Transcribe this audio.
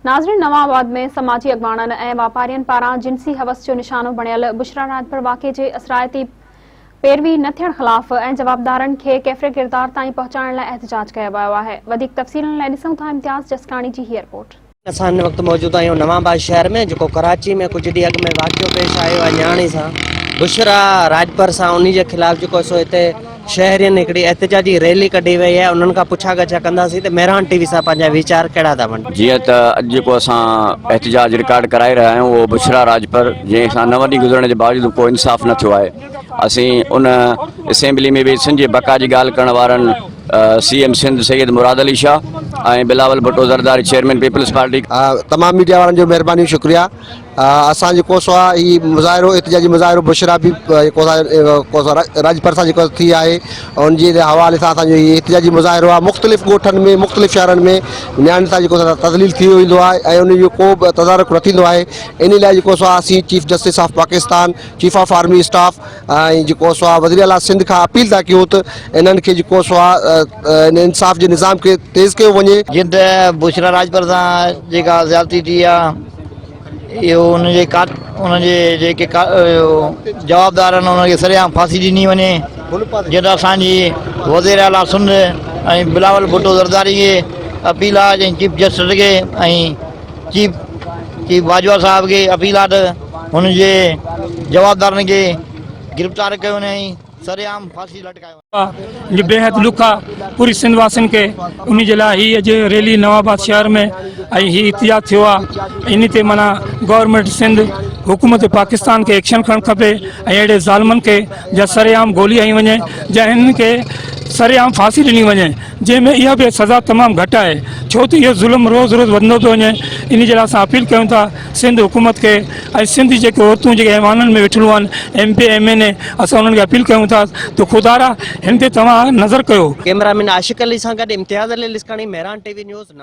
नाज़रीन, नवां आबाद में समाजी अॻवाननि ऐं वापारियनि पारां जिन्सी हवस जो निशानो बणियल बुशरा राजपर वाक़े जे असरायती पैरवी न थियण ख़िलाफ़ ऐं जवाबदारनि खे कैफ़रे किरदार ताईं पहुचाइण लाइ एहतजाज कयो वियो आहे। वधीक तफ़सीलनि लाइ ॾिसूं था इम्तियाज़ जसकाणी जी हीअ रिपोर्ट। असां हिन वक़्तु मौजूदु आहियूं नवां आबाद शहर में, जेको कराची में कुझु ॾींहं अॻु में वाक़ियो पेश आयो आहे न्याणी सां बुशरा राजपर सां। उन जे ख़िलाफ़ जेको सो हिते शहरियुनि हिकिड़ी एहतजाजी रैली कढी वई आहे। उन्हनि खां पुछा गछा कंदासीं त मेहरान टीवी सां पंहिंजा वीचार कहिड़ा था वञनि। जीअं त अॼु जेको असां एहतजाज रिकॉर्ड कराए रहिया आहियूं उहो बुशरा राजपर, जंहिंसां 9 ॾींहं गुज़रण जे बावजूदि को इंसाफ़ न थियो आहे। असीं उन असेंबली में बि सिंध जे बका जी ॻाल्हि करण वारनि CM सिंध सैयद मुराद अली शाह ऐं Bilawal Bhutto Zardari chairman peoples party तमाम मीडिया वारनि जो महिरबानी शुक्रिया। असां जेको सो आहे हीउ मुज़ाहिरो एहतजाजी मुज़ाहिरो बुशरा बि राजपर सां जेको थी आहे, उनजे हवाले सां असांजो हीउ एहतजाजी मुज़ाहिरो आहे। मुख़्तलिफ़ ॻोठनि में मुख़्तलिफ़ शहरनि में न्याणी सां जेको तज़लील थी वेंदो आहे ऐं उनजो को बि तदारुक न थींदो आहे। इन लाइ जेको सो आहे असीं chief justice of Pakistan, chief of army staff ऐं जेको सो आहे वज़ीर आला सिंध खां अपील था कयूं त इन्हनि खे जेको सो आहे इंसाफ़ जे निज़ाम खे तेज़ कयो वञे। जीअं त बुशरा राजपर सां जेका ज़्यादती थी आहे, इहो उनजे जेके जवाबदार आहिनि उनखे सरेआम फांसी ॾिनी वञे। जीअं त असांजी वज़ीर आला सिंध ऐं बिलावल भुट्टो ज़रदारी खे अपील आहे, ऐं चीफ जस्टिस खे ऐं चीफ बाजवा साहिब खे अपील आहे त हुनजे जवाबदारनि खे गिरफ़्तार कयो वञे ऐं सरेआम फांसी लटकायो। ये बेहद दुख आहे पूरी सिंध वासियुनि खे। उन जे लाइ हीअ अॼु रैली नवाबाद शहर में ऐं हीअ इतिहाद थियो आहे। इन ते माना गवर्नमेंट सिंध हुकूमत पाकिस्तान खे एक्शन खणणु खपे ऐं अहिड़े ज़ालिमनि खे जा सरेआम गोली हई वञे, जा हिननि खे सरेआम फांसी ॾिनी वञे, जंहिंमें इहा बि सज़ा तमामु घटि आहे, छो त इहो ज़ुल्म रोज़ रोज़ वधंदो थो वञे। इन जे लाइ असां अपील कयूं था सिंध हुकूमत खे ऐं सिंध जेके औरतूं जेके ऐवाननि में वेठियूं आहिनि MP MNA, असां उन्हनि खे अपील कयूं था त ख़ुदारा हिन ते तव्हां नज़र कयो। कैमरामैन आशिक अली सां गॾु इम्तियाज़ अली जसकाणी, मेहरान टीवी न्यूज़।